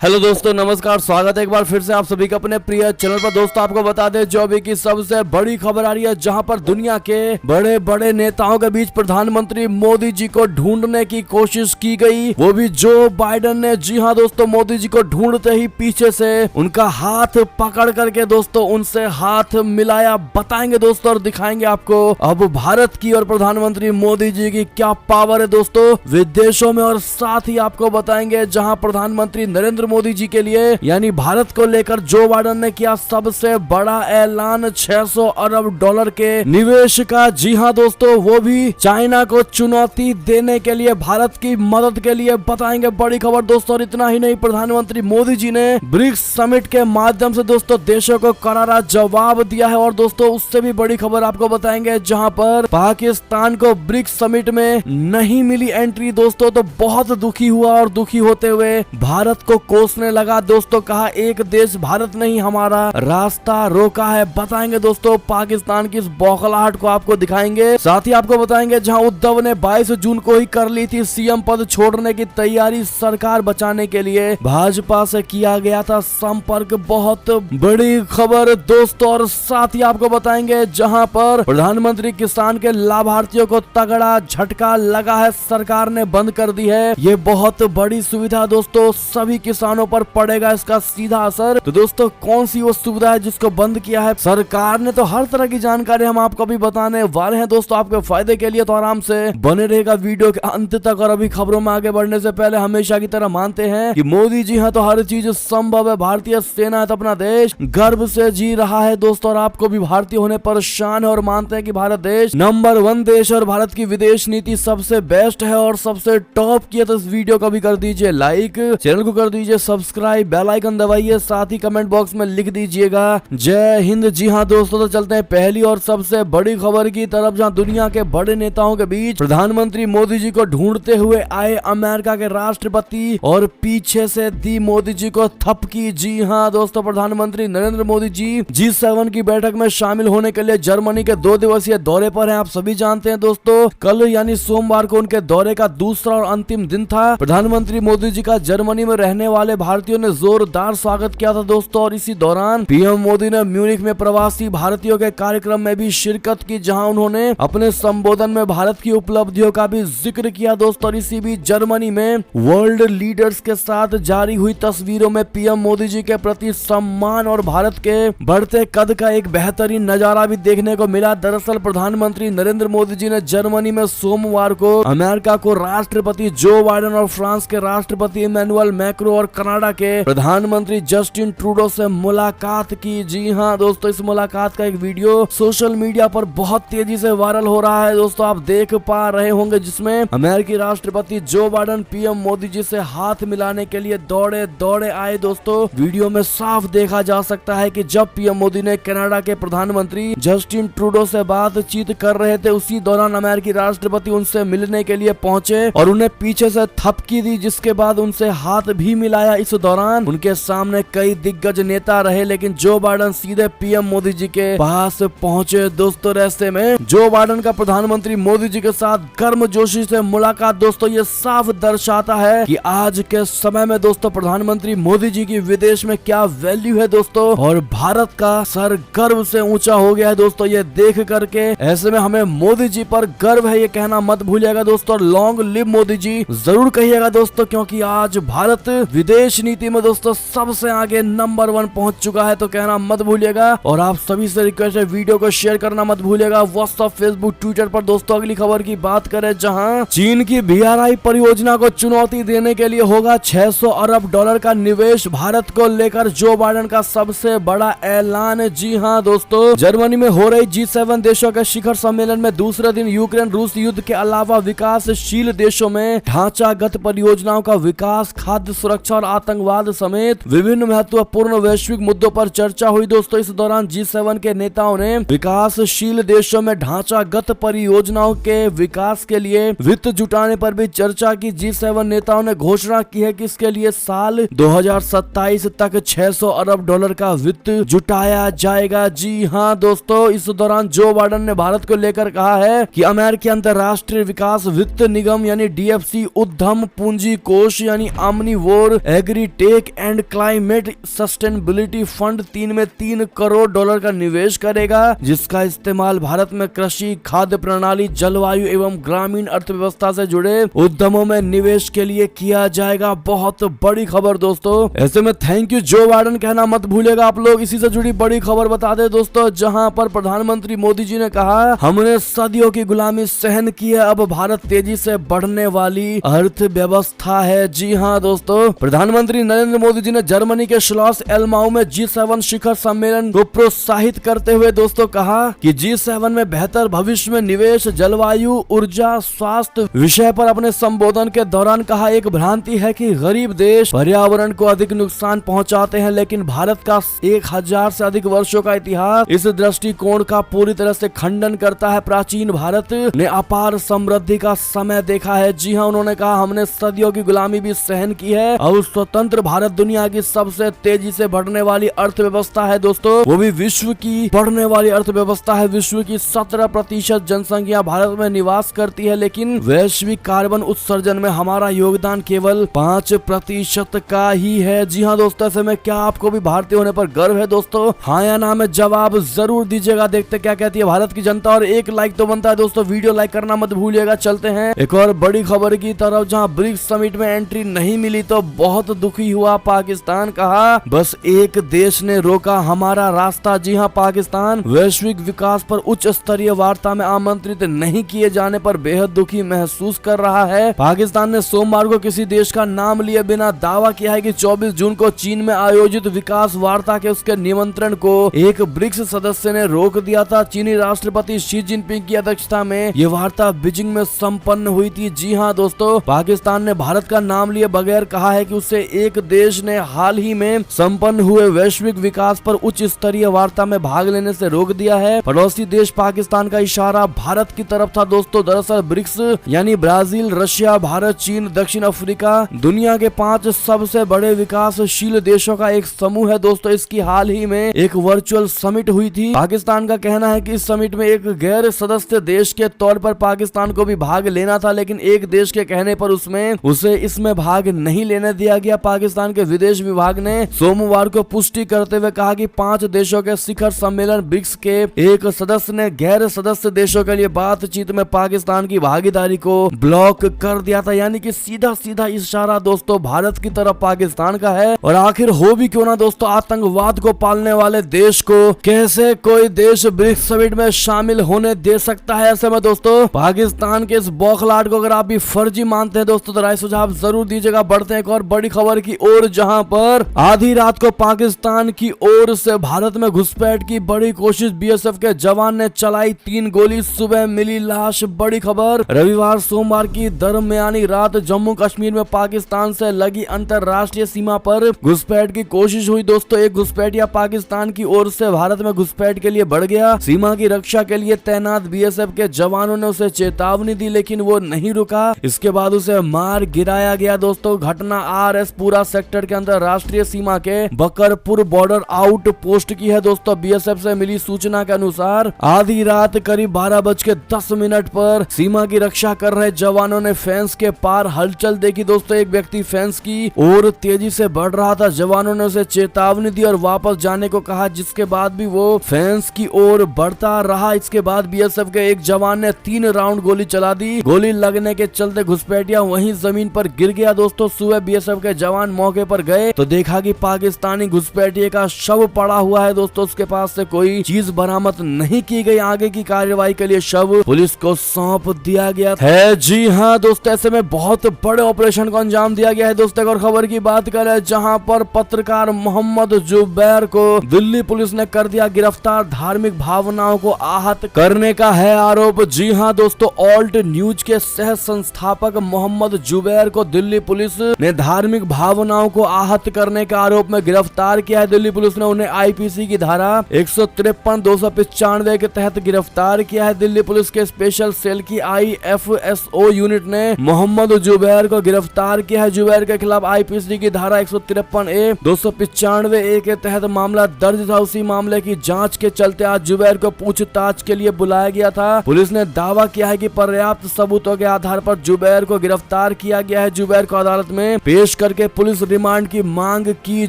Hello दोस्तों, नमस्कार। स्वागत है एक बार फिर से आप सभी का अपने प्रिय चैनल पर। दोस्तों आपको बता दें जो अभी की सबसे बड़ी खबर आ रही है, जहां पर दुनिया के बड़े बड़े नेताओं के बीच प्रधानमंत्री मोदी जी को ढूंढने की कोशिश की गई, वो भी जो बाइडेन ने। जी हां दोस्तों, मोदी जी को ढूंढते ही पीछे से उनका हाथ पकड़ करके दोस्तों उनसे हाथ मिलाया। बताएंगे दोस्तों और दिखाएंगे आपको अब भारत की और प्रधानमंत्री मोदी जी की क्या पावर है दोस्तों विदेशों में। और साथ ही आपको बताएंगे जहां प्रधानमंत्री नरेंद्र मोदी जी के लिए यानी भारत को लेकर जो बाइडेन ने किया सबसे बड़ा ऐलान 600 अरब डॉलर के निवेश का। जी हां दोस्तों, वो भी चाइना को चुनौती देने के लिए, भारत की मदद के लिए। बताएंगे बड़ी खबर दोस्तों। और इतना ही नहीं, प्रधानमंत्री मोदी जी ने ब्रिक्स समिट के माध्यम से दोस्तों देशों को करारा जवाब दिया है। और दोस्तों उससे भी बड़ी खबर आपको बताएंगे, जहां पर पाकिस्तान को ब्रिक्स समिट में नहीं मिली एंट्री दोस्तों, तो बहुत दुखी हुआ और दुखी होते हुए भारत को कोसने लगा दोस्तों। कहा एक देश भारत नहीं हमारा रास्ता रोका है। बताएंगे दोस्तों पाकिस्तान की इस बौखलाहट को आपको दिखाएंगे। साथ ही आपको बताएंगे जहां उद्धव ने 22 जून को ही कर ली थी सीएम पद छोड़ने की तैयारी सरकार बचाने के लिए, भाजपा से किया गया था संपर्क। बहुत बड़ी खबर दोस्तों। और साथ ही आपको बताएंगे जहां पर प्रधानमंत्री किसान के लाभार्थियों को तगड़ा झटका लगा है, सरकार ने बंद कर दी है। ये बहुत बड़ी सुविधा दोस्तों, सभी किसानों पर पड़ेगा इसका सीधा असर। तो दोस्तों कौन सी वो सुविधा है जिसको बंद किया है सरकार ने, तो हर तरह की जानकारी हम आपको भी बताने वाले हैं दोस्तों आपके फायदे के लिए। तो आराम से बने रहेगा वीडियो के अंत तक। और अभी खबरों में आगे बढ़ने से पहले हमेशा की तरह मानते हैं कि मोदी जी हैं तो हर चीज संभव है। भारतीय सेना है तो अपना देश गर्व से जी रहा है दोस्तों। और आपको भी भारतीय होने पर शान है और मानते हैं कि भारत देश नंबर 1 देश और भारत की विदेश नीति सबसे बेस्ट है और सबसे टॉप की है। तो इस वीडियो को भी कर दीजिए लाइक, चैनल को कर दीजिए सब्सक्राइब, बेल आइकन दबाइए, साथ ही कमेंट बॉक्स में लिख दीजिएगा जय हिंद। जी हां दोस्तों, तो चलते हैं पहली और सबसे बड़ी खबर की तरफ, जहां दुनिया के बड़े नेताओं के बीच प्रधानमंत्री मोदी जी को ढूंढते हुए आए अमेरिका के राष्ट्रपति और पीछे से दी मोदी जी को थपकी। जी हां दोस्तों, प्रधानमंत्री नरेंद्र मोदी जी G7 की बैठक में शामिल होने के लिए जर्मनी के 2 दिवसीय दौरे पर हैं। आप सभी जानते हैं दोस्तों, कल यानी सोमवार को उनके दौरे का दूसरा और अंतिम दिन था। प्रधानमंत्री मोदी जी का जर्मनी में रहने वाले भारतीयों ने जोरदार स्वागत किया था दोस्तों। और इसी दौरान पीएम मोदी ने म्यूनिख में प्रवासी भारतीयों के कार्यक्रम में भी शिरकत की, जहां उन्होंने अपने संबोधन में भारत की उपलब्धियों का भी जिक्र किया दोस्तों। और इसी बीच जर्मनी में वर्ल्ड लीडर्स के साथ जारी हुई तस्वीरों में पीएम मोदी जी के प्रति सम्मान और भारत के बढ़ते कद का एक बेहतरीन नजारा भी देखने को मिला। दरअसल प्रधानमंत्री नरेंद्र मोदी जी ने जर्मनी में सोमवार को अमेरिका को राष्ट्रपति जो बाइडेन और फ्रांस के राष्ट्रपति इमैनुअल मैक्रो और कनाडा के प्रधानमंत्री जस्टिन ट्रूडो से मुलाकात की। जी हां दोस्तों, इस मुलाकात का एक वीडियो सोशल मीडिया पर बहुत तेजी से वायरल हो रहा है दोस्तों, आप देख पा रहे होंगे, जिसमें अमेरिकी राष्ट्रपति Joe Biden PM Modi ji से हाथ मिलाने के लिए दौड़े दौड़े आए दोस्तों। वीडियो में साफ देखा जा सकता है कि जब पीएम मोदी ने कनाडा के प्रधानमंत्री जस्टिन ट्रूडो से बातचीत कर रहे थे, उसी दौरान अमेरिकी राष्ट्रपति उनसे मिलने के लिए पहुंचे और उन्हें पीछे से थपकी दी, जिसके बाद उनसे हाथ भी मिलाया। इस दौरान उनके सामने कई दिग्गज नेता रहे, लेकिन जो बाइडेन सीधे पीएम मोदी जी के पास पहुंचे दोस्तों। रास्ते में जो बाइडेन का प्रधानमंत्री मोदी जी के साथ गर्मजोशी से मुलाकात दोस्तों, ये साफ दर्शाता है कि आज के समय में दोस्तों प्रधानमंत्री मोदी जी की विदेश में क्या वैल्यू है दोस्तों। और भारत का सर गर्व से ऊंचा हो गया है दोस्तों ये देख करके। ऐसे में हमें मोदी जी पर गर्व है ये कहना मत भूलिएगा दोस्तों। लॉन्ग लिव मोदी जी जरूर कहिएगा दोस्तों, क्योंकि आज भारत विदेश नीति में दोस्तों सबसे आगे नंबर 1 पहुंच चुका है, तो कहना मत भूलिएगा। और आप सभी से रिक्वेस्ट है वीडियो को शेयर करना मत भूलिएगा व्हाट्सएप, फेसबुक, ट्विटर पर दोस्तों। अगली खबर की बात करें, जहां चीन की BRI परियोजना को चुनौती देने के लिए होगा 600 अरब डॉलर का निवेश, भारत को लेकर जो बाइडेन का सबसे बड़ा ऐलान। जी हां दोस्तों, जर्मनी में हो रही G7 देशों के शिखर सम्मेलन में दूसरे दिन यूक्रेन रूस युद्ध के अलावा विकासशील देशों में ढांचागत परियोजनाओं का विकास, खाद्य सुरक्षा और आतंकवाद समेत विभिन्न महत्वपूर्ण वैश्विक मुद्दों पर चर्चा हुई दोस्तों। इस दौरान G7 के नेताओं ने विकासशील देशों में ढांचागत परियोजनाओं के विकास के लिए वित्त जुटाने पर भी चर्चा की। G7 नेताओं ने घोषणा की है कि इसके लिए साल 2027 तक 600 अरब डॉलर का वित्त जुटाया जाएगा। जी हां दोस्तों, इस दौरान जो बाइडेन ने भारत को लेकर कहा है कि अमेरिकी अंतरराष्ट्रीय विकास वित्त निगम यानी DFC, उद्यम पूंजी कोष यानी अमनी वोर agritech and climate sustainability fund 3 में $3 करोड़ का निवेश करेगा, जिसका इस्तेमाल भारत में कृषि, खाद्य प्रणाली, जलवायु एवं ग्रामीण अर्थव्यवस्था से जुड़े उद्यमों में निवेश के लिए किया जाएगा। बहुत बड़ी खबर दोस्तों। ऐसे में थैंक यू जो बाइडेन कहना मत भूलेगा आप लोग। इसी से जुड़ी बड़ी खबर बता दे दोस्तों, जहां पर प्रधानमंत्री मोदी जी ने कहा, हमने सदियों की गुलामी सहन की है, अब भारत तेजी से बढ़ने वाली अर्थव्यवस्था है। जी हाँ दोस्तों, प्रधानमंत्री नरेंद्र मोदी जी ने जर्मनी के श्लॉस एल्माउ में G7 शिखर सम्मेलन को प्रोत्साहित करते हुए दोस्तों कहा कि G7 में बेहतर भविष्य में निवेश, जलवायु, ऊर्जा, स्वास्थ्य विषय पर अपने संबोधन के दौरान कहा, एक भ्रांति है कि गरीब देश पर्यावरण को अधिक नुकसान पहुंचाते हैं, लेकिन भारत का 1000 से अधिक वर्षों का इतिहास इस दृष्टिकोण का पूरी तरह से खंडन करता है। प्राचीन भारत ने अपार समृद्धि का समय देखा है। जी हाँ, उन्होंने कहा, हमने सदियों की गुलामी भी सहन की है और स्वतंत्र भारत दुनिया की सबसे तेजी से बढ़ने वाली अर्थव्यवस्था है दोस्तों, वो भी विश्व की बढ़ने वाली अर्थव्यवस्था है। विश्व की 17% जनसंख्या भारत में निवास करती है, लेकिन वैश्विक कार्बन उत्सर्जन में हमारा योगदान केवल 5% का ही है। जी हाँ दोस्तों, ऐसे में क्या आपको भी भारतीय होने पर गर्व है दोस्तों? हाँ या ना में जवाब जरूर दीजिएगा। देखते क्या कहती है भारत की जनता, और एक लाइक तो बनता है दोस्तों। वीडियो लाइक करना मत भूलिएगा। चलते हैं एक और बड़ी खबर की तरफ, जहां ब्रिक्स समिट में एंट्री नहीं मिली तो बहुत दुखी हुआ पाकिस्तान। कहा, बस एक देश ने रोका हमारा रास्ता। जी हाँ, पाकिस्तान वैश्विक विकास पर उच्च स्तरीय वार्ता में आमंत्रित नहीं किए जाने पर बेहद दुखी महसूस कर रहा है। पाकिस्तान ने सोमवार को किसी देश का नाम लिए बिना दावा किया है कि 24 जून को चीन में आयोजित विकास वार्ता के उसके निमंत्रण को एक ब्रिक्स सदस्य ने रोक दिया था। चीनी राष्ट्रपति शी जिनपिंग की अध्यक्षता में ये वार्ता बीजिंग में संपन्न हुई थी। जी हाँ दोस्तों, पाकिस्तान ने भारत का नाम लिए बगैर कहा है कि उसे एक देश ने हाल ही में संपन्न हुए वैश्विक विकास पर उच्च स्तरीय वार्ता में भाग लेने से रोक दिया है। पड़ोसी देश पाकिस्तान का इशारा भारत की तरफ था दोस्तों। दरअसल ब्रिक्स यानी ब्राजील, रशिया, भारत, चीन, दक्षिण अफ्रीका दुनिया के 5 सबसे बड़े विकासशील देशों का एक समूह है दोस्तों। इसकी हाल ही में एक वर्चुअल समिट हुई थी। पाकिस्तान का कहना है कि इस समिट में एक गैर सदस्य देश के तौर पर पाकिस्तान को भी भाग लेना था, लेकिन एक देश के कहने पर उसे इसमें भाग नहीं लेने दिया गया। पाकिस्तान के विदेश विभाग ने सोमवार को पुष्टि करते हुए कहा कि 5 देशों के शिखर सम्मेलन ब्रिक्स के एक सदस्य ने गैर सदस्य देशों के लिए बातचीत में पाकिस्तान की भागीदारी को ब्लॉक कर दिया था। यानी कि सीधा सीधा इशारा दोस्तों भारत की तरफ पाकिस्तान का है। और आखिर हो भी क्यों ना दोस्तों, आतंकवाद को पालने वाले देश को कैसे कोई देश ब्रिक्स समिट में शामिल होने दे सकता है? ऐसे में दोस्तों पाकिस्तान के इस बौखलाहट को अगर आप भी फर्जी मानते हैं दोस्तों तो राय सुझाव जरूर दीजिएगा। बढ़ते हैं एक और बड़ी खबर की ओर, जहां पर आधी रात को पाकिस्तान की ओर से भारत में घुसपैठ की बड़ी कोशिश, बीएसएफ के जवान ने चलाई 3 गोली, सुबह मिली लाश। बड़ी खबर, रविवार सोमवार की दरमियानी रात जम्मू कश्मीर में पाकिस्तान से लगी अंतरराष्ट्रीय सीमा पर घुसपैठ की कोशिश हुई दोस्तों। एक घुसपैठिया पाकिस्तान की ओर से भारत में घुसपैठ के लिए बढ़ गया। सीमा की रक्षा के लिए तैनात बीएसएफ के जवानों ने उसे चेतावनी दी, लेकिन वो नहीं रुका। इसके बाद उसे मार गिराया गया दोस्तों। घटना RS पूरा सेक्टर के अंदर राष्ट्रीय सीमा के बकरपुर बॉर्डर आउट पोस्ट की है दोस्तों। बीएसएफ से मिली सूचना के अनुसार आधी रात करीब 12:10 पर सीमा की रक्षा कर रहे जवानों ने फेंस के पार हलचल देखी दोस्तों। एक व्यक्ति फेंस की ओर तेजी से बढ़ रहा था। जवानों ने उसे चेतावनी दी और वापस जाने को कहा, जिसके बाद भी वो फेंस की ओर बढ़ता रहा। इसके बाद बीएसएफ के एक जवान ने 3 राउंड गोली चला दी। गोली लगने के चलते घुसपैठिया वहीं जमीन पर गिर गया दोस्तों। सुबह बीएसएफ के जवान मौके पर गए तो देखा कि पाकिस्तानी घुसपैठिए का शव पड़ा हुआ है दोस्तों। उसके पास से कोई चीज बरामद नहीं की गई। आगे की कार्यवाही के लिए शव पुलिस को सौंप दिया गया है। जी हाँ दोस्तों, ऐसे में बहुत बड़े ऑपरेशन को अंजाम दिया गया है दोस्तों। और खबर की बात करें, जहां पर पत्रकार मोहम्मद जुबैर को दिल्ली पुलिस ने कर दिया गिरफ्तार। धार्मिक भावनाओं को आहत करने का है आरोप। जी हाँ दोस्तों, ऑल्ट न्यूज के सह संस्थापक मोहम्मद जुबैर को दिल्ली पुलिस ने धार्मिक भावनाओं को आहत करने के आरोप में गिरफ्तार किया है। दिल्ली पुलिस ने उन्हें आईपीसी की धारा 153, 295 के तहत गिरफ्तार किया है। दिल्ली पुलिस के स्पेशल सेल की IFSO यूनिट ने मोहम्मद जुबैर को गिरफ्तार किया है। जुबैर के खिलाफ आईपीसी की धारा 153A, 295A के तहत मामला दर्ज था। उसी मामले की जांच के चलते आज जुबैर को पूछताछ के लिए बुलाया गया था। पुलिस ने दावा किया है कि पर्याप्त सबूतों के आधार पर जुबैर को गिरफ्तार किया गया है। जुबैर को अदालत में पेश करके पुलिस रिमांड की मांग की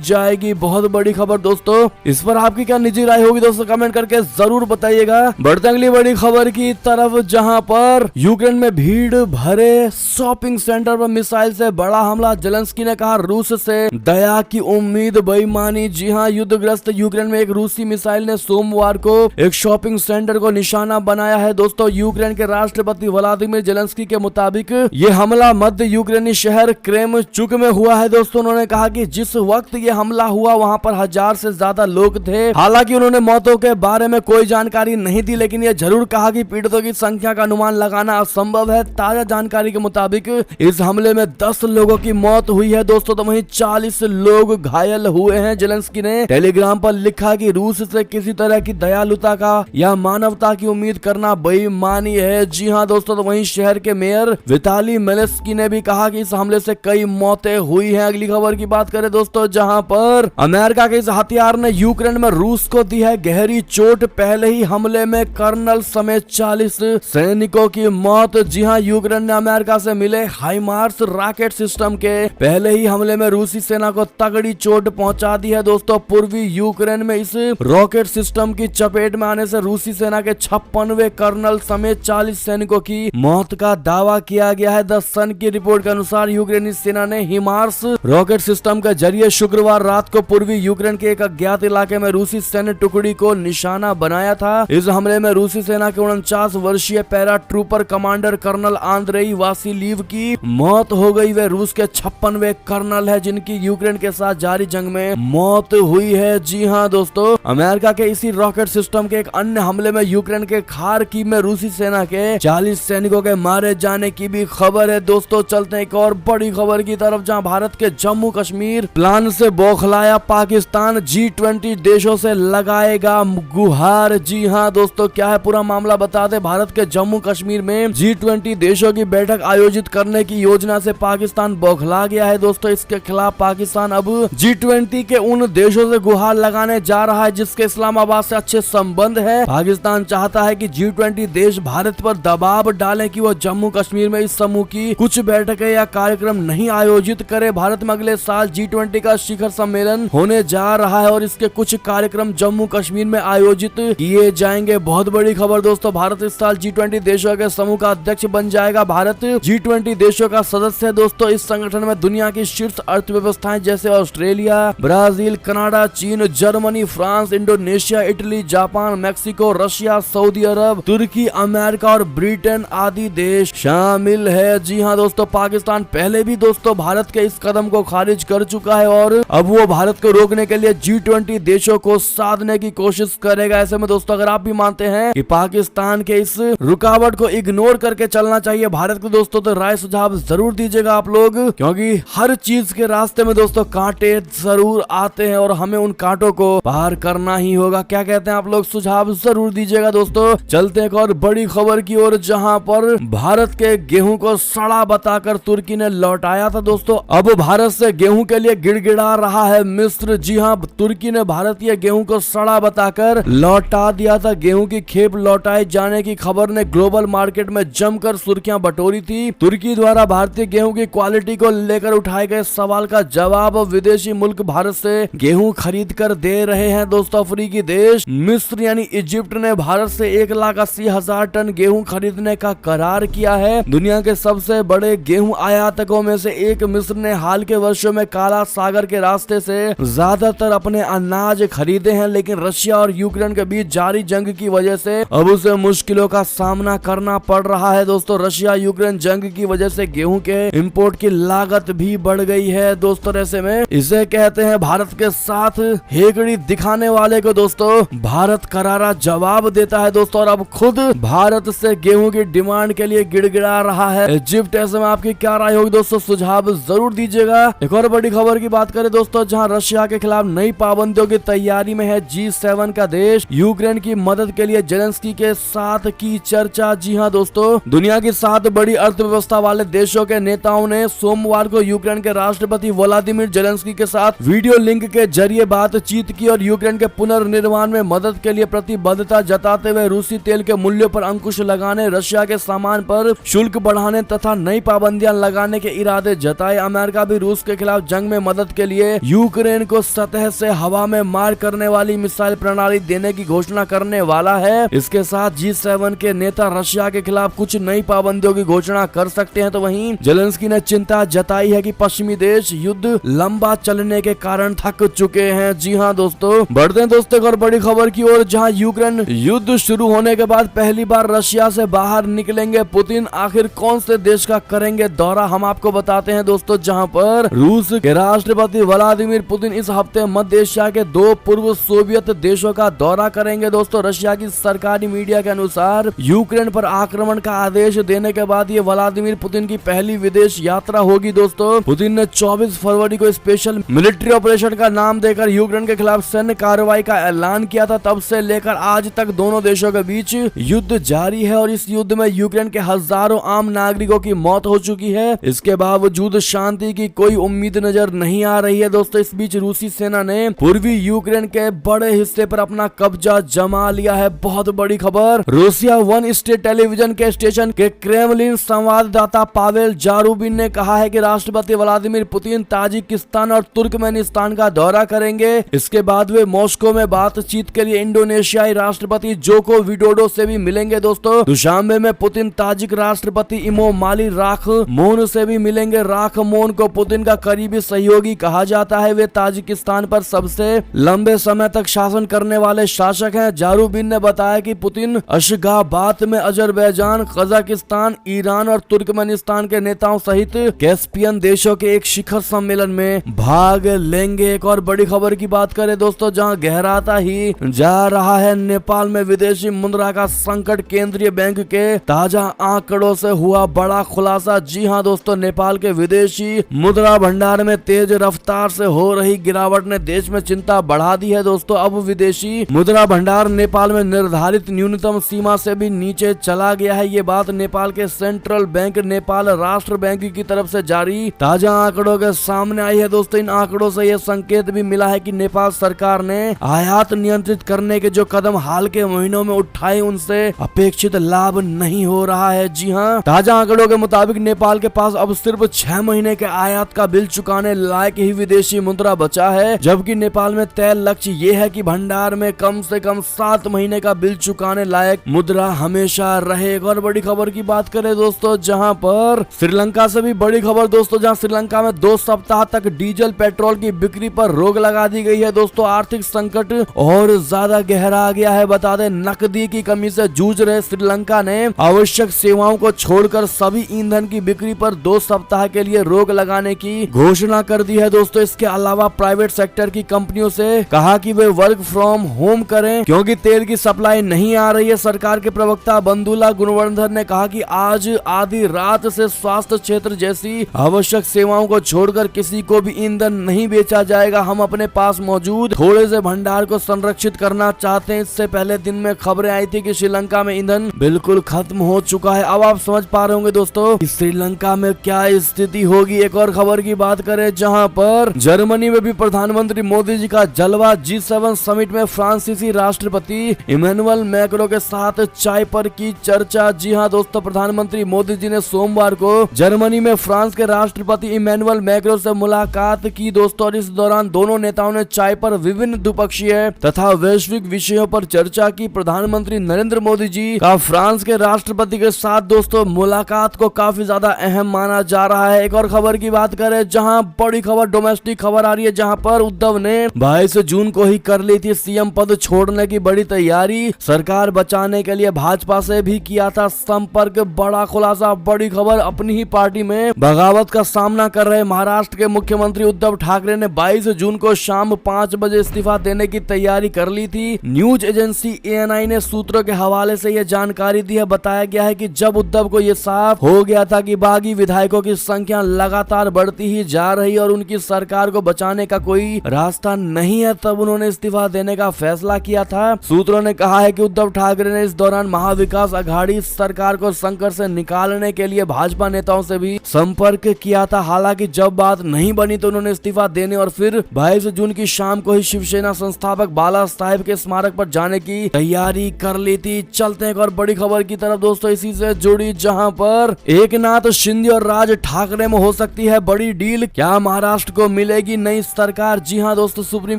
जाएगी। बहुत बड़ी खबर दोस्तों, इस पर आपकी क्या निजी राय होगी दोस्तों, कमेंट करके जरूर बताइएगा। बढ़ते अगली बड़ी खबर की तरफ, जहां पर यूक्रेन में भीड़ भरे शॉपिंग सेंटर पर मिसाइल से बड़ा हमला। जेलेंस्की ने कहा रूस से दया की उम्मीद बेईमानी। जी हां, युद्धग्रस्त यूक्रेन में एक रूसी मिसाइल ने सोमवार को एक शॉपिंग सेंटर को निशाना बनाया है। दोस्तों, यूक्रेन के राष्ट्रपति व्लादिमीर जेलेंस्की के मुताबिक ये हमला मध्य यूक्रेनी शहर क्रेमचुक में हुआ है। दोस्तों, उन्होंने कहा कि जिस वक्त ये हमला हुआ वहां पर 1000 से ज्यादा लोग थे। हालांकि उन्होंने मौतों के बारे में कोई जानकारी नहीं दी, लेकिन यह जरूर कहा कि पीड़ितों की संख्या का अनुमान लगाना असंभव है। ताजा जानकारी के मुताबिक इस हमले में 10 लोगों की मौत हुई है दोस्तों, तो वहीं 40 लोग घायल हुए हैं। जेलेंस्की ने टेलीग्राम पर लिखा कि रूस से किसी तरह की दयालुता का या मानवता की उम्मीद करना बेईमानी है। जी हां दोस्तों, तो वहीं शहर के मेयर विताली मेलेस्की ने भी कहा कि इस हमले से कई मौतें हुई हैं। अगली खबर की बात करें दोस्तों, जहां पर अमेरिका के इस हथियार ने यूक्रेन में रूस को दी है गहरी चोट। पहले ही हमले में कर्नल समेत 40 सैनिकों की मौत। जी हां, यूक्रेन ने अमेरिका से मिले हाइमार्स रॉकेट सिस्टम के पहले ही हमले में रूसी सेना को तगड़ी चोट पहुंचा दी है। दोस्तों, पूर्वी यूक्रेन में इस रॉकेट सिस्टम की चपेट में आने से रूसी सेना के 56वें कर्नल समेत 40 सैनिकों की मौत का दावा किया गया है। द सन की रिपोर्ट के अनुसार यूक्रेनी सेना ने हिमार्स रॉकेट सिस्टम के जरिए शुक्रवार रात को पूर्वी यूक्रेन के एक अज्ञात इलाके में रूसी सैन्य टुकड़ी को निशाना बनाया था। इस हमले में रूसी सेना के 49 वर्षीय paratrooper commander colonel Andrei Vasiliev की मौत हो गई। वे रूस के 56वें कर्नल है जिनकी यूक्रेन के साथ जारी जंग में मौत हुई है। जी हां दोस्तों, अमेरिका के इसी रॉकेट सिस्टम के एक अन्य हमले में यूक्रेन के खार्किव में रूसी सेना के 40 सैनिकों के मारे जाने की भी खबर है। दोस्तों, चलते हैं एक और बड़ी खबर की तरफ, जहां भारत के जम्मू कश्मीर प्लान से बौखलाया पाकिस्तान। G20 देशों से लगाएगा गुहार। जी हां दोस्तों, क्या है पूरा मामला बता दे। भारत के जम्मू कश्मीर में G20 देशों की बैठक आयोजित करने की योजना से पाकिस्तान बौखला गया है। दोस्तों, इसके खिलाफ पाकिस्तान अब G20 के उन देशों से गुहार लगाने जा रहा है जिसके इस्लामाबाद से अच्छे संबंध है। पाकिस्तान चाहता है कि G20 देश भारत पर दबाव डालें कि वो जम्मू कश्मीर में इस समूह की कुछ बैठकें या कार्यक्रम नहीं आयोजित करे। भारत में अगले साल G20 का शिखर सम्मेलन होने जा रहा है और इसके कुछ कार्यक्रम जम्मू कश्मीर में आयोजित किए जाएंगे। बहुत बड़ी खबर दोस्तों, भारत इस साल G20 देशों के समूह का अध्यक्ष बन जाएगा। भारत G20 देशों का सदस्य है। दोस्तों, इस संगठन में दुनिया की शीर्ष अर्थव्यवस्थाएं जैसे ऑस्ट्रेलिया, ब्राजील, कनाडा, चीन, Germany, France, Indonesia, Italy, Japan, Mexico, Russia, सऊदी अरब, तुर्की, अमेरिका और ब्रिटेन आदि देश शामिल है। जी हां दोस्तों, पाकिस्तान पहले भी दोस्तों भारत के इस कदम को खारिज कर चुका है और अब वो भारत को रोकने के लिए G20 देशों को साधने की कोशिश करेगा। ऐसे में दोस्तों, अगर आप भी मानते हैं कि पाकिस्तान के इस रुकावट को इग्नोर करके चलना चाहिए भारत को दोस्तों, तो राय सुझाव जरूर दीजिएगा आप लोग, क्योंकि हर चीज के रास्ते में दोस्तों कांटे जरूर आते हैं और हमें उन कांटों को पार करना ही होगा। क्या कहते हैं आप लोग, सुझाव जरूर दीजिएगा दोस्तों। चलते एक और बड़ी खबर की ओर, जहां पर भारत के गेहूं को सड़ा बताकर तुर्की ने लौटाया था। दोस्तों, अब भारत से गेहूं के लिए गिड़गिड़ा रहा है मिस्र। जी हां, तुर्की ने भारतीय गेहूं को सड़ा बताकर लौटा दिया था। गेहूं की खेप लौटाए जाने की खबर ने ग्लोबल मार्केट में जमकर सुर्खियां बटोरी थी। तुर्की द्वारा भारतीय गेहूं की क्वालिटी को लेकर उठाए गए सवाल का जवाब विदेशी मुल्क भारत से गेहूं खरीद कर दे रहे हैं। दोस्तों, अफ्रीकी देश मिस्र यानी इजिप्ट ने भारत से 1,80,000 टन गेहूं खरीदने का करार किया है। दुनिया के सबसे बड़े गेहूं आयातकों में से एक मिस्र ने हाल के वर्षों में काला सागर के रास्ते से ज्यादातर अपने अनाज खरीदे हैं, लेकिन रशिया और यूक्रेन के बीच जारी जंग की वजह से अब उसे मुश्किलों का सामना करना पड़ रहा है। दोस्तों, रशिया यूक्रेन जंग की वजह से गेहूं के इंपोर्ट की लागत भी बढ़ गई है। दोस्तों, ऐसे में इसे कहते हैं भारत के साथ हेकड़ी दिखाने वाले को दोस्तों भारत करारा जवाब देता है दोस्तों, और अब खुद भारत से गेहूं की डिमांड के लिए गिड़गिड़ा रहा है इजिप्ट। ऐसे में आपकी क्या राय होगी दोस्तों, सुझाव जरूर दीजिएगा। एक और बड़ी खबर की बात करें दोस्तों, जहां रशिया के खिलाफ नई पाबंदियों की तैयारी में है G7 का देश। यूक्रेन की मदद के लिए जेलेंस्की के साथ की चर्चा। जी हां दोस्तों, दुनिया की 7 बड़ी अर्थव्यवस्था वाले देशों के नेताओं ने सोमवार को यूक्रेन के राष्ट्रपति व्लादिमीर जेलेंस्की के साथ वीडियो लिंक के जरिए बातचीत की और यूक्रेन के पुनर्निर्माण में मदद के लिए प्रतिबद्धता जताते हुए रूसी तेल के मूल्यों पर अंकुश लगाने, रशिया के सामान पर शुल्क बढ़ाने तथा नई पाबंदियां लगाने के इरादे जताए। अमेरिका भी रूस के खिलाफ जंग में मदद के लिए यूक्रेन को सतह से हवा में मार करने वाली मिसाइल प्रणाली देने की घोषणा करने वाला है। इसके साथ G7 के नेता रशिया के खिलाफ कुछ नई पाबंदियों की घोषणा कर सकते हैं। तो वहीं जेलेंस्की ने चिंता जताई है कि पश्चिमी देश युद्ध लंबा चलने के कारण थक चुके हैं। जी हाँ दोस्तों, बढ़ते हैं दोस्तों और बड़ी खबर की ओर, जहां यूक्रेन युद्ध शुरू होने के बाद पहली बार रशिया से बाहर निकलेंगे पुतिन। आखिर कौन से देश का करेंगे दौरा, हम आपको बताते हैं दोस्तों। जहां पर रूस के राष्ट्रपति व्लादिमीर पुतिन इस हफ्ते मध्य एशिया के 2 पूर्व सोवियत देशों का दौरा करेंगे दोस्तों। रशिया की सरकारी मीडिया के अनुसार यूक्रेन पर आक्रमण का आदेश देने के बाद ये व्लादिमीर पुतिन की पहली विदेश यात्रा होगी दोस्तों। पुतिन ने 24 फरवरी को स्पेशल मिलिट्री ऑपरेशन का नाम देकर यूक्रेन के खिलाफ सैन्य कार्रवाई का ऐलान किया था। तब से लेकर आज तक दोनों देशों के बीच युद्ध जारी है और इस युद्ध में यूक्रेन के हजारों आम नागरिकों की मौत हो चुकी है। इसके बावजूद शांति की कोई उम्मीद नजर नहीं आ रही है दोस्तों। इस बीच रूसी सेना ने पूर्वी यूक्रेन के बड़े हिस्से पर अपना कब्जा जमा लिया है। बहुत बड़ी खबर, रूसिया 1 स्टेट टेलीविजन के स्टेशन के क्रेमलिन संवाददाता पावेल जारूबिन ने कहा है कि राष्ट्रपति व्लादिमीर पुतिन ताजिकिस्तान और तुर्कमेनिस्तान का दौरा करेंगे। इसके बाद वे मॉस्को में बातचीत के लिए इंडोनेशियाई राष्ट्रपति जोको विडोडो से भी मिलेंगे दोस्तों। दुशांबे में पुतिन ताजिक राष्ट्रपति इमोमाली राखमोन से भी मिलेंगे। राखमोन को पुतिन का करीबी सहयोगी कहा जाता है। वे ताजिकिस्तान पर सबसे लंबे समय तक शासन करने वाले शासक हैं। जारूबिन ने बताया कि पुतिन अशगाबाद में अजरबैजान, कजाकिस्तान, ईरान और तुर्कमेनिस्तान के नेताओं सहित कैस्पियन देशों के एक शिखर सम्मेलन में भाग लेंगे। एक और बड़ी खबर की बात करें दोस्तों, जहां गहराता ही जा रहा है नेपाल में विदेशी मुद्रा का संकट। केंद्रीय बैंक के ताजा आंकड़ों से हुआ बड़ा खुलासा। जी हां दोस्तों, नेपाल के विदेशी मुद्रा भंडार में तेज रफ्तार से हो रही गिरावट ने देश में चिंता बढ़ा दी है दोस्तों। अब विदेशी मुद्रा भंडार नेपाल में निर्धारित न्यूनतम सीमा से भी नीचे चला गया है। ये बात नेपाल के सेंट्रल बैंक नेपाल राष्ट्र बैंक की तरफ से जारी ताजा आंकड़ों के सामने आई है दोस्तों। इन आंकड़ों से यह संकेत भी मिला है कि नेपाल सरकार ने आयात नियंत्रित करने के जो कदम हाल के महीनों में उठाए उनसे अपेक्षित लाभ नहीं हो रहा है। जी हाँ, ताजा आंकड़ों के मुताबिक नेपाल के पास अब सिर्फ 6 महीने के आयात का बिल चुकाने लायक ही विदेशी मुद्रा बचा है, जबकि नेपाल में तय लक्ष्य ये है कि भंडार में कम से कम 7 महीने का बिल चुकाने लायक मुद्रा हमेशा रहे। और बड़ी खबर की बात करें दोस्तों, जहां पर श्रीलंका से भी बड़ी खबर दोस्तों, जहां श्रीलंका में 2 सप्ताह तक डीजल पेट्रोल की बिक्री पर रोक लगा दी गई है दोस्तों। आर्थिक संकट और ज्यादा गहरा आ गया है। बता दें, नकदी की कमी से जूझ रहे श्रीलंका ने आवश्यक सेवाओं को छोड़कर सभी ईंधन की बिक्री पर 2 सप्ताह के लिए रोक लगाने की घोषणा कर दी है दोस्तों। इसके अलावा प्राइवेट सेक्टर की कंपनियों से कहा कि वे वर्क फ्रॉम होम करें क्योंकि तेल की सप्लाई नहीं आ रही है। सरकार के प्रवक्ता बंदुला गुणवर्धन ने कहा कि आज आधी रात से स्वास्थ्य क्षेत्र जैसी आवश्यक सेवाओं को छोड़कर किसी को भी ईंधन नहीं बेचा जाएगा। हम अपने पास मौजूद थोड़े से भंडार को संरक्षित करना चाहते हैं। इससे पहले दिन में खबरें आई थी कि श्रीलंका में ईंधन बिल्कुल खत्म हो चुका है। अब आप समझ पा रहे होंगे दोस्तों कि श्रीलंका में क्या स्थिति होगी। एक और खबर की बात करें, जहां पर जर्मनी में भी प्रधानमंत्री मोदी जी का जलवा। G7 समिट में फ्रांसीसी राष्ट्रपति इमैनुअल मैक्रों के साथ चाय पर की चर्चा। जी हां दोस्तों, प्रधानमंत्री मोदी जी ने सोमवार को जर्मनी में फ्रांस के राष्ट्रपति इमैनुअल मैक्रों से मुलाकात की दोस्तों, और इस दौरान दोनों नेताओं ने चाय पर विभिन्न द्विपक्षीय तथा वैश्विक विषयों पर चर्चा की। प्रधानमंत्री नरेंद्र मोदी जी का फ्रांस के राष्ट्रपति के साथ दोस्तों मुलाकात को काफी ज्यादा अहम माना जा रहा है। एक और खबर की बात करें, जहां बड़ी खबर डोमेस्टिक खबर आ रही है, जहां पर उद्धव ने 22 जून को ही कर ली थी सीएम पद छोड़ने की बड़ी तैयारी। सरकार बचाने के लिए भाजपा से भी किया था संपर्क। बड़ा खुलासा, बड़ी खबर, अपनी ही पार्टी में बगावत का सामना कर रहे महाराष्ट्र के मुख्यमंत्री उद्धव ठाकरे ने 22 जून को शाम 5 बजे इस्तीफा देने की तैयारी कर ली थी। न्यूज एजेंसी ANI ने सूत्रों के हवाले से यह जानकारी दी है। बताया गया है कि जब उद्धव को यह साफ हो गया था कि बागी विधायकों की संख्या लगातार बढ़ती ही जा रही और उनकी सरकार को बचाने का कोई रास्ता नहीं है, तब उन्होंने इस्तीफा देने का फैसला किया था। सूत्रों ने कहा है कि उद्धव ठाकरे ने इस दौरान महाविकास अघाड़ी सरकार को संकट से निकालने के लिए भाजपा नेताओं से भी संपर्क किया था। हालांकि जब बात नहीं बनी तो उन्होंने इस्तीफा देने और फिर 22 जून की शाम को ही शिवसेना संस्थापक बाला साहेब के स्मारक पर जाने की तैयारी कर ली थी। चलते हैं एक और बड़ी खबर की तरफ दोस्तों, इसी से जुड़ी, जहां पर एकनाथ शिंदे और राज ठाकरे में हो सकती सकती है बड़ी डील, क्या महाराष्ट्र को मिलेगी नई सरकार? जी हां दोस्तों, सुप्रीम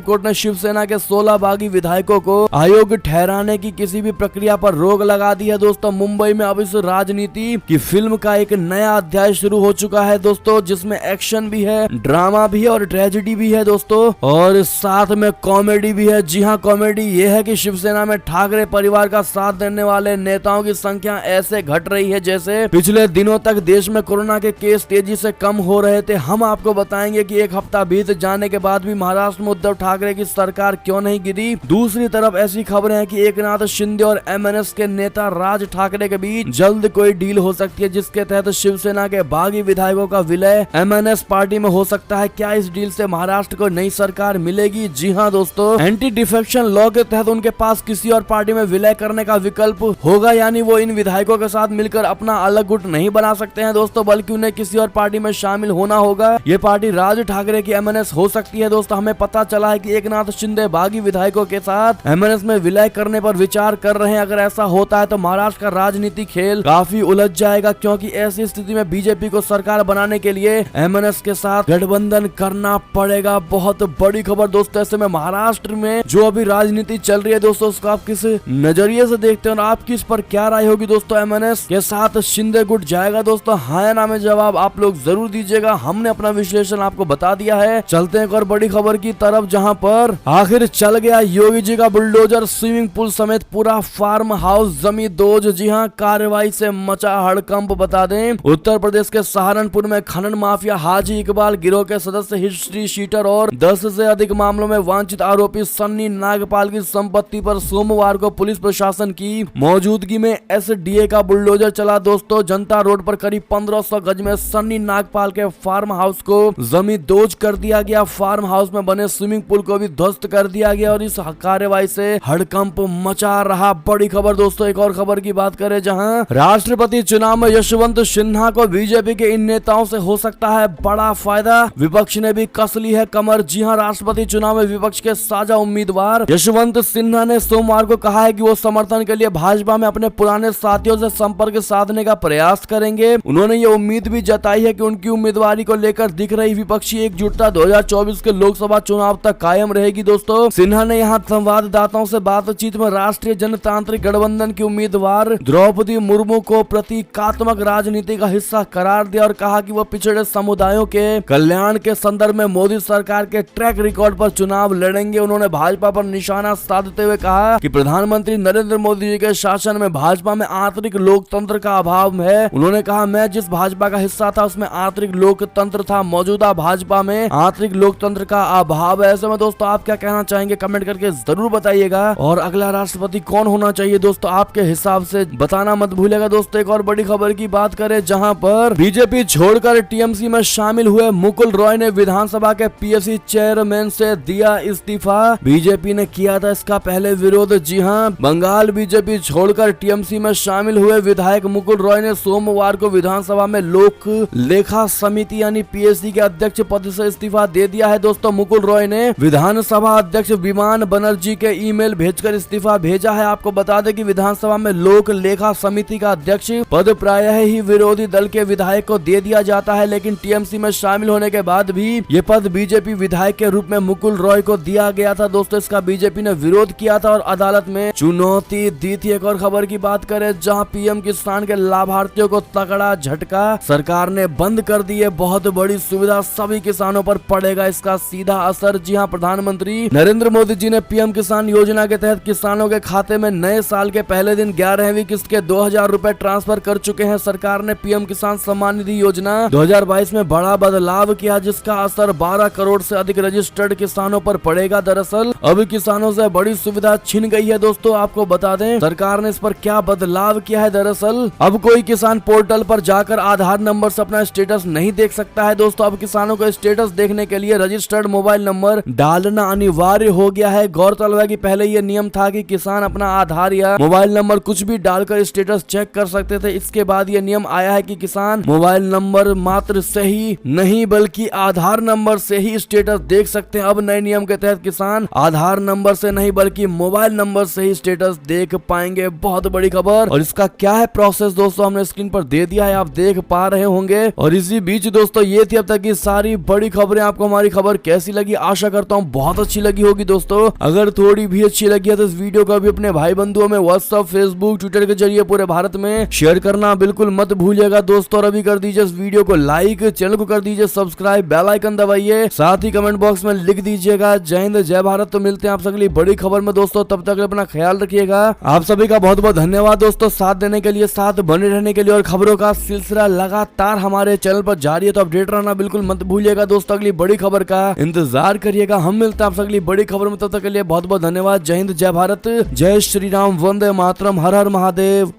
कोर्ट ने शिवसेना के 16 बागी विधायकों को आयोग ठहराने की किसी भी प्रक्रिया पर रोक लगा दी है। दोस्तों मुंबई में अब इस राजनीति की फिल्म का एक नया अध्याय शुरू हो चुका है दोस्तों, जिसमें एक्शन भी है, ड्रामा भी है और ट्रेजेडी भी है दोस्तों, और साथ में कॉमेडी भी है। जी हाँ, कॉमेडी ये है कि शिवसेना में ठाकरे परिवार का साथ देने वाले नेताओं की संख्या ऐसे घट रही है जैसे पिछले दिनों तक देश में कोरोना के केस तेजी से कम हो रहे थे। हम आपको बताएंगे कि एक हफ्ता बीत जाने के बाद भी महाराष्ट्र में उद्धव ठाकरे की सरकार क्यों नहीं गिरी। दूसरी तरफ ऐसी खबरें हैं कि एकनाथ शिंदे और एमएनएस के नेता राज ठाकरे के बीच जल्द कोई डील हो सकती है, जिसके तहत शिवसेना के बागी विधायकों का विलय एमएनएस पार्टी में हो सकता है। क्या इस डील से महाराष्ट्र को नई सरकार मिलेगी? जी हाँ दोस्तों, एंटी डिफेक्शन लॉ के तहत उनके पास किसी और पार्टी में विलय करने का विकल्प होगा, यानी वो इन विधायकों के साथ मिलकर अपना अलग गुट नहीं बना सकते हैं दोस्तों, बल्कि उन्हें किसी और पार्टी में शामिल होना होगा। ये पार्टी राज ठाकरे की एमएनएस हो सकती है दोस्तों। हमें पता चला है कि एकनाथ शिंदे बागी विधायकों के साथ एमएनएस में विलय करने पर विचार कर रहे हैं। अगर ऐसा होता है तो महाराष्ट्र का राजनीतिक खेल काफी उलझ जाएगा, क्योंकि ऐसी स्थिति में बीजेपी को सरकार बनाने के लिए एमएनएस के साथ गठबंधन करना पड़ेगा। बहुत बड़ी खबर दोस्तों, ऐसे में महाराष्ट्र में जो अभी राजनीति चल रही है दोस्तों, उसको आप किस नजरिए से देखते हैं और आपकी इस पर क्या राय होगी दोस्तों? एमएनएस के साथ शिंदे गुट जाएगा दोस्तों, हाँ या ना में जवाब आप लोग जरूर दीजिएगा। हमने अपना विश्लेषण आपको बता दिया है। चलते हैं एक और बड़ी खबर की तरफ, जहां पर आखिर चल गया योगी जी का बुलडोजर, स्विमिंग पूल समेत पूरा फार्म हाउस जमींदोज। जी हां, कार्रवाई से मचा हड़कंप। बता दें, उत्तर प्रदेश के सहारनपुर में खनन माफिया हाजी इकबाल गिरोह के सदस्य हिस्ट्री शीटर और 10 से अधिक मामलों में वांछित आरोपी सन्नी नागपाल की संपत्ति पर सोमवार को पुलिस प्रशासन की मौजूदगी में एसडीए का बुलडोजर चला दोस्तों। जनता रोड पर करीब 1500 गज में सन्नी नागपाल के फार्म हाउस को जमींदोज कर दिया गया। फार्म हाउस में बने स्विमिंग पूल को भी ध्वस्त कर दिया गया और इस कार्रवाई से हड़कंप मचा रहा। बड़ी खबर दोस्तों, एक और खबर की बात करें, जहां राष्ट्रपति चुनाव में यशवंत सिन्हा को बीजेपी के इन नेताओं से हो सकता है बड़ा फायदा। विपक्ष ने भी कस ली है कमर। जी हां, राष्ट्रपति चुनाव में विपक्ष के साझा उम्मीदवार यशवंत सिन्हा ने सोमवार को कहा है कि वो समर्थन के लिए भाजपा में अपने पुराने साथियों से संपर्क साधने का प्रयास करेंगे। उन्होंने ये उम्मीद भी जताई है कि उनकी उम्मीदवारी को लेकर दिख रही विपक्षी एकजुटता 2024 के लोकसभा चुनाव तक कायम रहेगी दोस्तों। सिन्हा ने यहाँ संवाददाताओं से बातचीत में राष्ट्रीय जनतांत्रिक गठबंधन की उम्मीदवार द्रौपदी मुर्मू को प्रतीकात्मक राजनीति का हिस्सा करार दिया और कहा कि वो पिछड़े समुदायों के कल्याण के संदर्भ में मोदी सरकार के ट्रैक रिकॉर्ड पर चुनाव लड़ेंगे। उन्होंने भाजपा पर निशाना साधते हुए कहा कि प्रधानमंत्री नरेंद्र मोदी जी के शासन में भाजपा में आंतरिक लोकतंत्र का अभाव है। उन्होंने कहा, मैं जिस भाजपा का हिस्सा था उसमें आंतरिक लोकतंत्र था, मौजूदा भाजपा में आंतरिक लोकतंत्र का अभाव है। ऐसे में दोस्तों आप क्या कहना चाहेंगे, कमेंट करके जरूर बताइएगा। और अगला राष्ट्रपति कौन होना चाहिए दोस्तों आपके हिसाब से, बताना मत भूलिएगा दोस्तों। एक और बड़ी खबर की बात करें, जहां पर बीजेपी छोड़कर टीएमसी में शामिल हुए मुकुल रॉय ने विधानसभा के पीएससी चेयरमैन से दिया इस्तीफा। बीजेपी ने किया था इसका पहले विरोध। जी हां, बंगाल बीजेपी छोड़कर टीएमसी में शामिल हुए विधायक मुकुल रॉय ने सोमवार को विधानसभा में लोक लेखा समिति यानी पीएससी के अध्यक्ष पद से इस्तीफा दे दिया है दोस्तों। मुकुल रॉय ने विधानसभा अध्यक्ष विमान बनर्जी के ईमेल भेजकर इस्तीफा भेजा है। आपको बता दें कि विधानसभा में लोक लेखा समिति का अध्यक्ष पद प्रायः ही विरोधी दल के विधायक को दे दिया जाता है, लेकिन टीएमसी में शामिल होने के बाद भी ये पद बीजेपी विधायक के रूप में मुकुल रॉय को दिया गया था दोस्तों। इसका बीजेपी ने विरोध किया था और अदालत में चुनौती दी थी। एक और खबर की बात करें, जहां पीएम किसान के लाभार्थियों को तगड़ा झटका, सरकार ने बंद कर दी है बहुत बड़ी सुविधा, सभी किसानों पर पड़ेगा इसका सीधा असर। जी हां, प्रधानमंत्री नरेंद्र मोदी जी ने पीएम किसान योजना के तहत किसानों के खाते में नए साल के पहले दिन 11वीं किस्त के 2000 रुपए ट्रांसफर कर चुके हैं। सरकार ने पीएम किसान सम्मान निधि योजना 2022 में बड़ा बदलाव किया, जिसका असर 12 करोड़ से अधिक रजिस्टर्ड किसानों पर पड़ेगा। दरअसल अब किसानों से बड़ी सुविधा छिन गई है दोस्तों। आपको बता दें सरकार ने इस पर क्या बदलाव किया है। दरअसल अब कोई किसान पोर्टल पर जाकर आधार नंबर से अपना स्टेटस नहीं देख सकता है दोस्तों। अब किसानों को स्टेटस देखने के लिए रजिस्टर्ड मोबाइल नंबर डालना अनिवार्य हो गया है। गौरतलब है कि पहले ये नियम था कि किसान अपना आधार या मोबाइल नंबर कुछ भी डालकर स्टेटस चेक कर सकते थे। इसके बाद ये नियम आया है कि किसान मोबाइल नंबर मात्र से ही नहीं बल्कि आधार नंबर से ही स्टेटस देख सकते हैं। अब नए नियम के तहत किसान आधार नंबर से नहीं बल्कि मोबाइल नंबर से ही स्टेटस देख पाएंगे। बहुत बड़ी खबर। और इसका क्या है प्रोसेस दोस्तों, हमने स्क्रीन पर दे दिया है, आप देख पा रहे होंगे। और इसी इसी बीच दोस्तों ये थी अब तक की सारी बड़ी खबरें। आपको हमारी खबर कैसी लगी? आशा करता हूँ बहुत अच्छी लगी होगी दोस्तों। अगर थोड़ी भी अच्छी लगी है तो इस वीडियो को भी अपने भाई बंधुओं में व्हाट्सएप, फेसबुक, ट्विटर के जरिए पूरे भारत में शेयर करना बिल्कुल मत भूलिएगा दोस्तों। और अभी कर दीजिए इस वीडियो को लाइक, चैनल को कर दीजिए सब्सक्राइब, बेल आइकन दबाइए, साथ ही कमेंट बॉक्स में लिख दीजिएगा जय हिंद जय भारत। तो मिलते हैं आप अगली बड़ी खबर में दोस्तों, तब तक अपना ख्याल रखिएगा। आप सभी का बहुत बहुत धन्यवाद दोस्तों साथ देने के लिए, साथ बने रहने के लिए। और खबरों का सिलसिला लगातार हमारे चैनल पर जारी है, तो अपडेट रहना बिल्कुल मत भूलिएगा दोस्तों। अगली बड़ी खबर का इंतजार करिएगा। हम मिलते हैं आप अगली बड़ी खबर में, तब तक के लिए बहुत बहुत धन्यवाद। जय हिंद जय भारत, जय श्री राम, वंदे मातरम, हर हर महादेव।